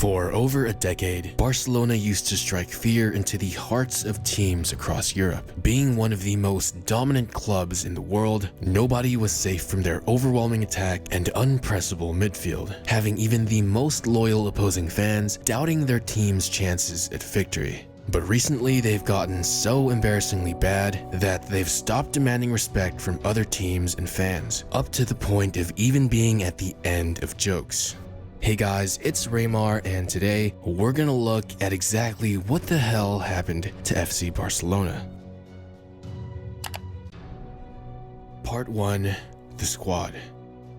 For over a decade, Barcelona used to strike fear into the hearts of teams across Europe. Being one of the most dominant clubs in the world, nobody was safe from their overwhelming attack and unpressable midfield, having even the most loyal opposing fans doubting their team's chances at victory. But recently they've gotten so embarrassingly bad that they've stopped demanding respect from other teams and fans, up to the point of even being at the end of jokes. Hey guys, it's Raymar, and today we're gonna look at exactly what the hell happened to FC Barcelona. Part 1. The Squad.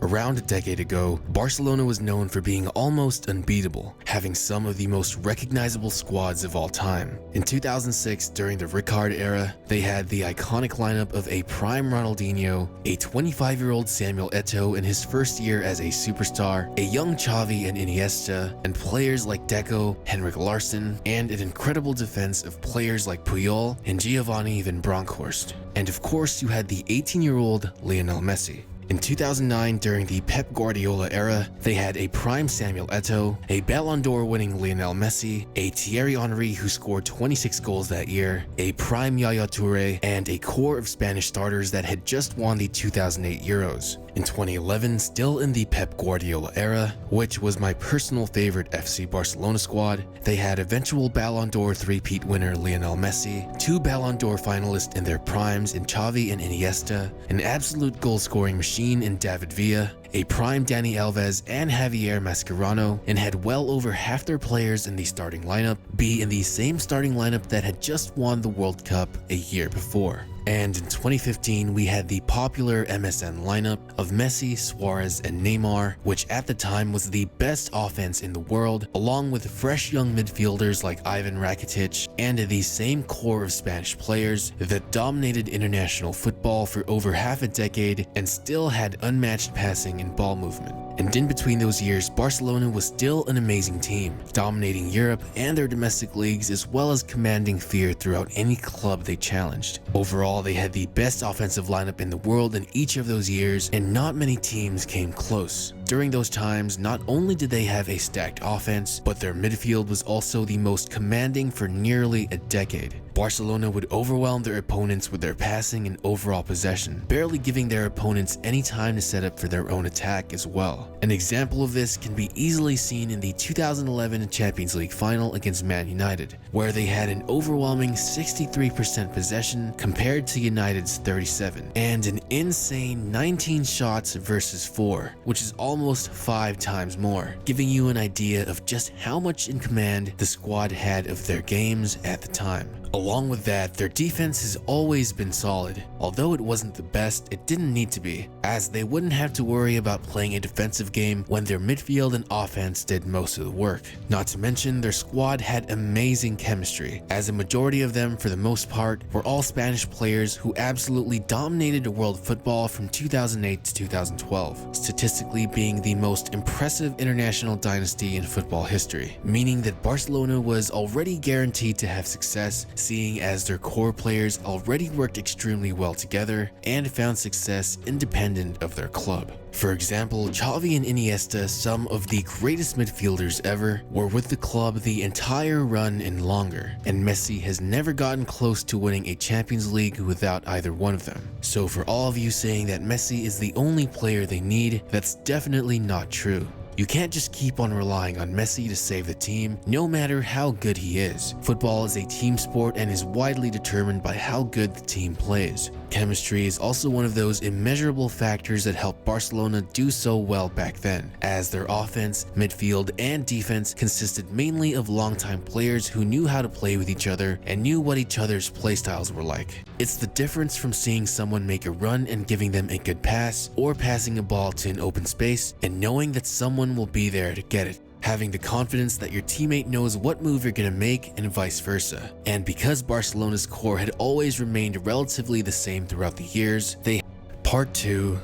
Around a decade ago, Barcelona was known for being almost unbeatable, having some of the most recognizable squads of all time. In 2006, during the Rijkaard era, they had the iconic lineup of a prime Ronaldinho, a 25-year-old Samuel Eto'o in his first year as a superstar, a young Xavi and Iniesta, and players like Deco, Henrik Larsson, and an incredible defense of players like Puyol and Giovanni van Bronckhorst. And of course, you had the 18-year-old Lionel Messi. In 2009, during the Pep Guardiola era, they had a prime Samuel Eto'o, a Ballon d'Or winning Lionel Messi, a Thierry Henry who scored 26 goals that year, a prime Yaya Touré, and a core of Spanish starters that had just won the 2008 Euros. In 2011, still in the Pep Guardiola era, which was my personal favorite FC Barcelona squad, they had eventual Ballon d'Or three-peat winner Lionel Messi, two Ballon d'Or finalists in their primes in Xavi and Iniesta, an absolute goal-scoring machine in David Villa, a prime Dani Alves and Javier Mascherano, and had well over half their players in the starting lineup be in the same starting lineup that had just won the World Cup a year before. And in 2015, we had the popular MSN lineup of Messi, Suarez, and Neymar, which at the time was the best offense in the world, along with fresh young midfielders like Ivan Rakitic, and the same core of Spanish players that dominated international football for over half a decade and still had unmatched passing and ball movement. And in between those years, Barcelona was still an amazing team, dominating Europe and their domestic leagues as well as commanding fear throughout any club they challenged. Overall, they had the best offensive lineup in the world in each of those years, and not many teams came close. During those times, not only did they have a stacked offense, but their midfield was also the most commanding for nearly a decade. Barcelona would overwhelm their opponents with their passing and overall possession, barely giving their opponents any time to set up for their own attack as well. An example of this can be easily seen in the 2011 Champions League final against Man United, where they had an overwhelming 63% possession compared to United's 37, and an insane 19 shots versus 4, which is almost 5 times more, giving you an idea of just how much in command the squad had of their games at the time. Along with that, their defense has always been solid. Although it wasn't the best, it didn't need to be, as they wouldn't have to worry about playing a defensive game when their midfield and offense did most of the work. Not to mention, their squad had amazing chemistry, as a majority of them, for the most part, were all Spanish players who absolutely dominated world football from 2008 to 2012, statistically being the most impressive international dynasty in football history, meaning that Barcelona was already guaranteed to have success, seeing as their core players already worked extremely well together and found success independent of their club. For example, Xavi and Iniesta, some of the greatest midfielders ever, were with the club the entire run and longer, and Messi has never gotten close to winning a Champions League without either one of them. So for all of you saying that Messi is the only player they need, that's definitely not true. You can't just keep on relying on Messi to save the team, no matter how good he is. Football is a team sport and is widely determined by how good the team plays. Chemistry is also one of those immeasurable factors that helped Barcelona do so well back then, as their offense, midfield, and defense consisted mainly of longtime players who knew how to play with each other and knew what each other's playstyles were like. It's the difference from seeing someone make a run and giving them a good pass, or passing a ball to an open space and knowing that someone will be there to get it. Having the confidence that your teammate knows what move you're gonna make and vice versa. And because Barcelona's core had always remained relatively the same throughout the years, they... Part 2.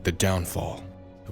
The downfall.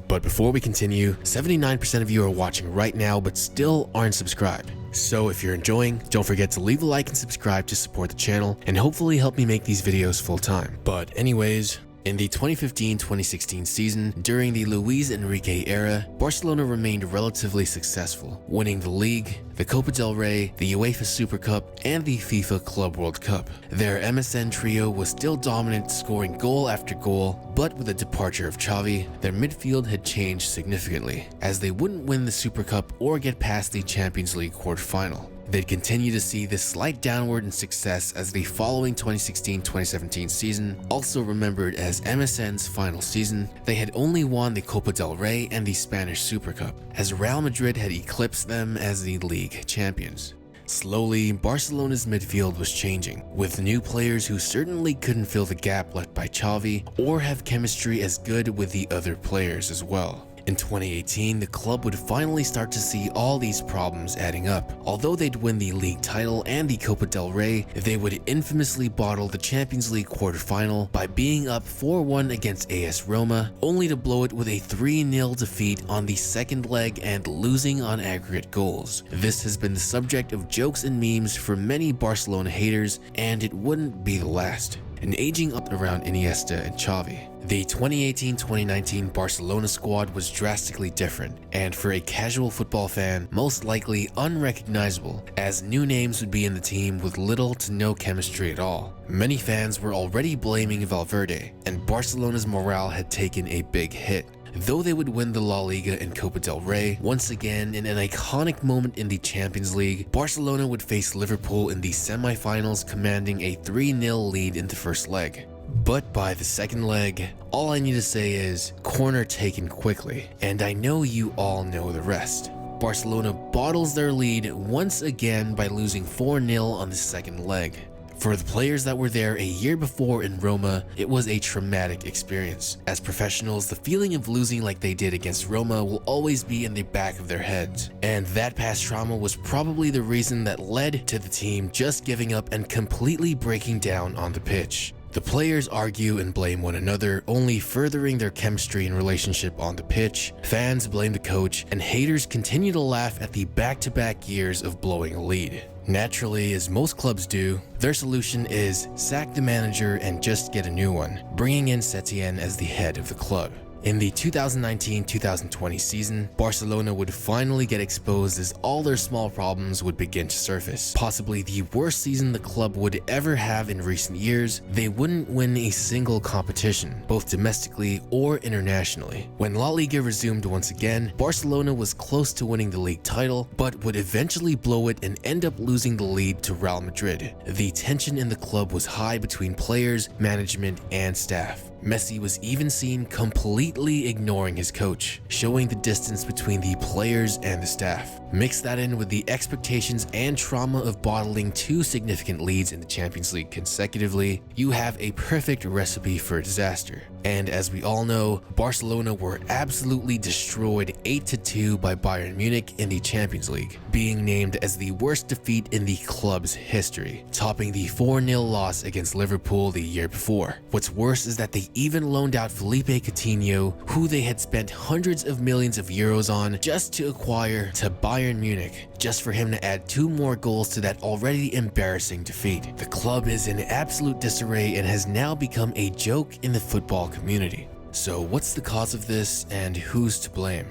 But before we continue, 79% of you are watching right now but still aren't subscribed. So if you're enjoying, don't forget to leave a like and subscribe to support the channel and hopefully help me make these videos full time. But anyways, In the 2015-2016 season, during the Luis Enrique era, Barcelona remained relatively successful, winning the league, the Copa del Rey, the UEFA Super Cup, and the FIFA Club World Cup. Their MSN trio was still dominant, scoring goal after goal, but with the departure of Xavi, their midfield had changed significantly, as they wouldn't win the Super Cup or get past the Champions League quarterfinal. They'd continue to see this slight downward in success as the following 2016-2017 season, also remembered as MSN's final season, they had only won the Copa del Rey and the Spanish Super Cup, as Real Madrid had eclipsed them as the league champions. Slowly, Barcelona's midfield was changing, with new players who certainly couldn't fill the gap left by Xavi or have chemistry as good with the other players as well. In 2018, the club would finally start to see all these problems adding up. Although they'd win the league title and the Copa del Rey, they would infamously bottle the Champions League quarterfinal by being up 4-1 against AS Roma, only to blow it with a 3-0 defeat on the second leg and losing on aggregate goals. This has been the subject of jokes and memes for many Barcelona haters, and it wouldn't be the last. An aging up around Iniesta and Xavi. The 2018-2019 Barcelona squad was drastically different, and for a casual football fan, most likely unrecognizable, as new names would be in the team with little to no chemistry at all. Many fans were already blaming Valverde, and Barcelona's morale had taken a big hit. Though they would win the La Liga and Copa del Rey, once again in an iconic moment in the Champions League, Barcelona would face Liverpool in the semi-finals, commanding a 3-0 lead in the first leg. But by the second leg, all I need to say is corner taken quickly, and I know you all know the rest. Barcelona bottles their lead once again by losing 4-0 on the second leg. For the players that were there a year before in Roma, it was a traumatic experience. As professionals, the feeling of losing like they did against Roma will always be in the back of their heads. And that past trauma was probably the reason that led to the team just giving up and completely breaking down on the pitch. The players argue and blame one another, only furthering their chemistry and relationship on the pitch. Fans blame the coach, and haters continue to laugh at the back-to-back years of blowing a lead. Naturally, as most clubs do, their solution is sack the manager and just get a new one, bringing in Setien as the head of the club. In the 2019-2020 season, Barcelona would finally get exposed as all their small problems would begin to surface. Possibly the worst season the club would ever have in recent years, they wouldn't win a single competition, both domestically or internationally. When La Liga resumed once again, Barcelona was close to winning the league title, but would eventually blow it and end up losing the lead to Real Madrid. The tension in the club was high between players, management, and staff. Messi was even seen completely ignoring his coach, showing the distance between the players and the staff. Mix that in with the expectations and trauma of bottling 2 significant leads in the Champions League consecutively, you have a perfect recipe for disaster. And as we all know, Barcelona were absolutely destroyed 8-2 by Bayern Munich in the Champions League, being named as the worst defeat in the club's history, topping the 4-0 loss against Liverpool the year before. What's worse is that they even loaned out Felipe Coutinho, who they had spent hundreds of millions of euros on just to acquire, to Bayern Munich, just for him to add 2 more goals to that already embarrassing defeat. The club is in absolute disarray and has now become a joke in the football community. So what's the cause of this and who's to blame?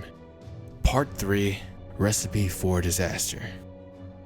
Part 3: Recipe for Disaster.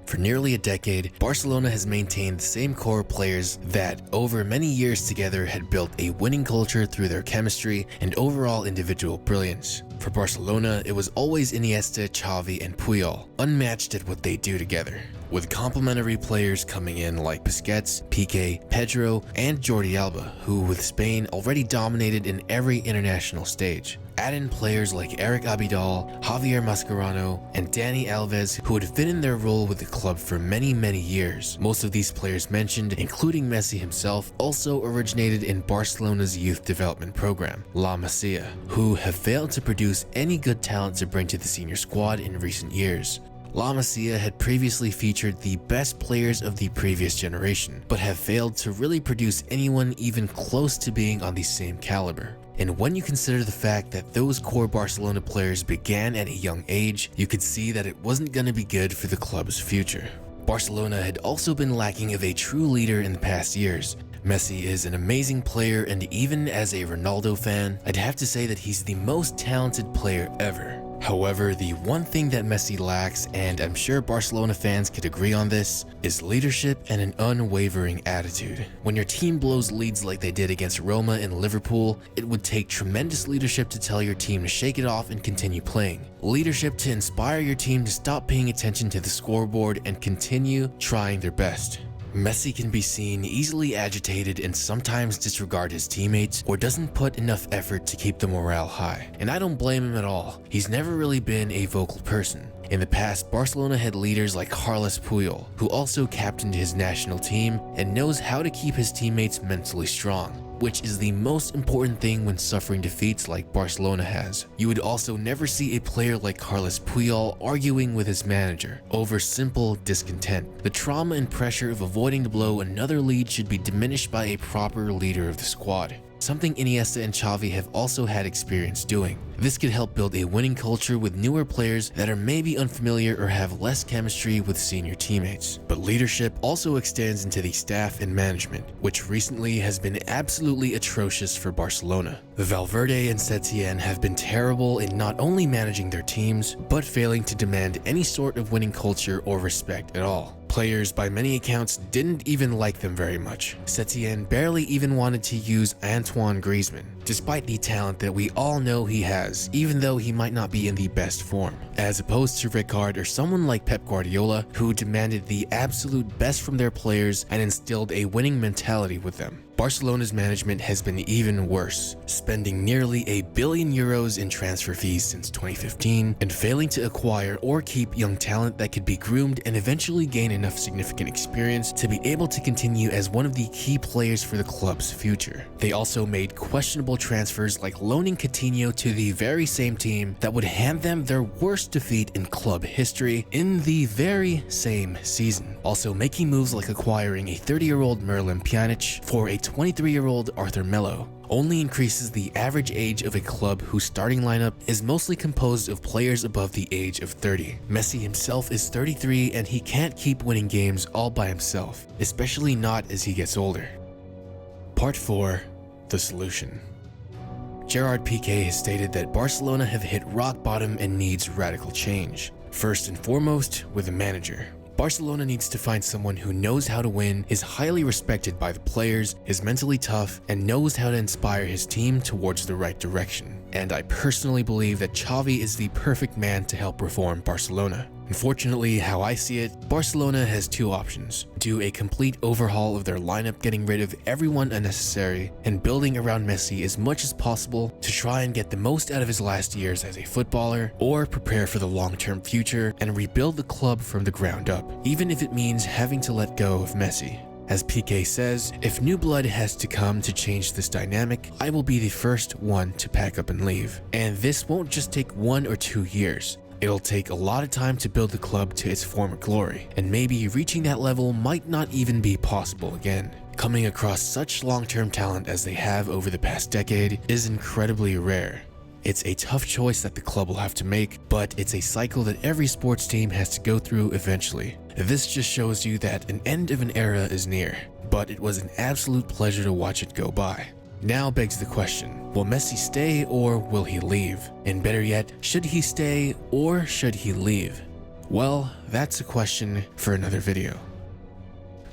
For nearly a decade, Barcelona has maintained the same core players that, over many years together, had built a winning culture through their chemistry and overall individual brilliance. For Barcelona, it was always Iniesta, Xavi, and Puyol, unmatched at what they do together, with complementary players coming in like Busquets, Piqué, Pedro, and Jordi Alba, who with Spain already dominated in every international stage. Add in players like Eric Abidal, Javier Mascherano, and Dani Alves, who had fit in their role with the club for many years. Most of these players mentioned, including Messi himself, also originated in Barcelona's youth development program, La Masia, who have failed to produce any good talent to bring to the senior squad in recent years. La Masia had previously featured the best players of the previous generation, but have failed to really produce anyone even close to being on the same caliber. And when you consider the fact that those core Barcelona players began at a young age, you could see that it wasn't going to be good for the club's future. Barcelona had also been lacking of a true leader in the past years, Messi is an amazing player, and even as a Ronaldo fan, I'd have to say that he's the most talented player ever. However, the one thing that Messi lacks, and I'm sure Barcelona fans could agree on this, is leadership and an unwavering attitude. When your team blows leads like they did against Roma and Liverpool, it would take tremendous leadership to tell your team to shake it off and continue playing. Leadership to inspire your team to stop paying attention to the scoreboard and continue trying their best. Messi can be seen easily agitated and sometimes disregard his teammates or doesn't put enough effort to keep the morale high. And I don't blame him at all. He's never really been a vocal person. In the past, Barcelona had leaders like Carles Puyol, who also captained his national team and knows how to keep his teammates mentally strong, which is the most important thing when suffering defeats like Barcelona has. You would also never see a player like Carles Puyol arguing with his manager over simple discontent. The trauma and pressure of avoiding to blow another lead should be diminished by a proper leader of the squad, something Iniesta and Xavi have also had experience doing. This could help build a winning culture with newer players that are maybe unfamiliar or have less chemistry with senior teammates. But leadership also extends into the staff and management, which recently has been absolutely atrocious for Barcelona. Valverde and Setien have been terrible in not only managing their teams, but failing to demand any sort of winning culture or respect at all. Players, by many accounts, didn't even like them very much. Setien barely even wanted to use Antoine Griezmann, despite the talent that we all know he has, even though he might not be in the best form, as opposed to Ricard or someone like Pep Guardiola, who demanded the absolute best from their players and instilled a winning mentality with them. Barcelona's management has been even worse, spending nearly €1 billion in transfer fees since 2015 and failing to acquire or keep young talent that could be groomed and eventually gain enough significant experience to be able to continue as one of the key players for the club's future. They also made questionable transfers like loaning Coutinho to the very same team that would hand them their worst defeat in club history in the very same season. Also making moves like acquiring a 30-year-old Miralem Pjanic for a 23-year-old Arthur Melo only increases the average age of a club whose starting lineup is mostly composed of players above the age of 30. Messi himself is 33 and he can't keep winning games all by himself, especially not as he gets older. Part 4. The solution. Gerard Piqué has stated that Barcelona have hit rock bottom and needs radical change. First and foremost, with a manager. Barcelona needs to find someone who knows how to win, is highly respected by the players, is mentally tough, and knows how to inspire his team towards the right direction. And I personally believe that Xavi is the perfect man to help reform Barcelona. Unfortunately, how I see it, Barcelona has two options: do a complete overhaul of their lineup, getting rid of everyone unnecessary and building around Messi as much as possible to try and get the most out of his last years as a footballer, or prepare for the long-term future and rebuild the club from the ground up, even if it means having to let go of Messi. As Piqué says, if new blood has to come to change this dynamic, I will be the first one to pack up and leave. And this won't just take 1 or 2 years. It'll take a lot of time to build the club to its former glory, and maybe reaching that level might not even be possible again. Coming across such long-term talent as they have over the past decade is incredibly rare. It's a tough choice that the club will have to make, but it's a cycle that every sports team has to go through eventually. This just shows you that an end of an era is near, but it was an absolute pleasure to watch it go by. Now begs the question, will Messi stay or will he leave? And better yet, should he stay or should he leave? Well, that's a question for another video.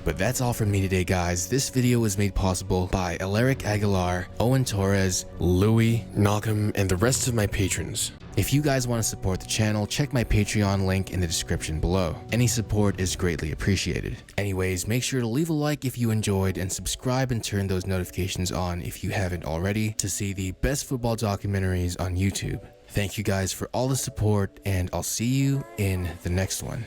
But that's all from me today, guys. This video was made possible by Alaric Aguilar, Owen Torres, Louis, Nockm, and the rest of my patrons. If you guys want to support the channel, check my Patreon link in the description below. Any support is greatly appreciated. Anyways, make sure to leave a like if you enjoyed and subscribe and turn those notifications on if you haven't already to see the best football documentaries on YouTube. Thank you guys for all the support, and I'll see you in the next one.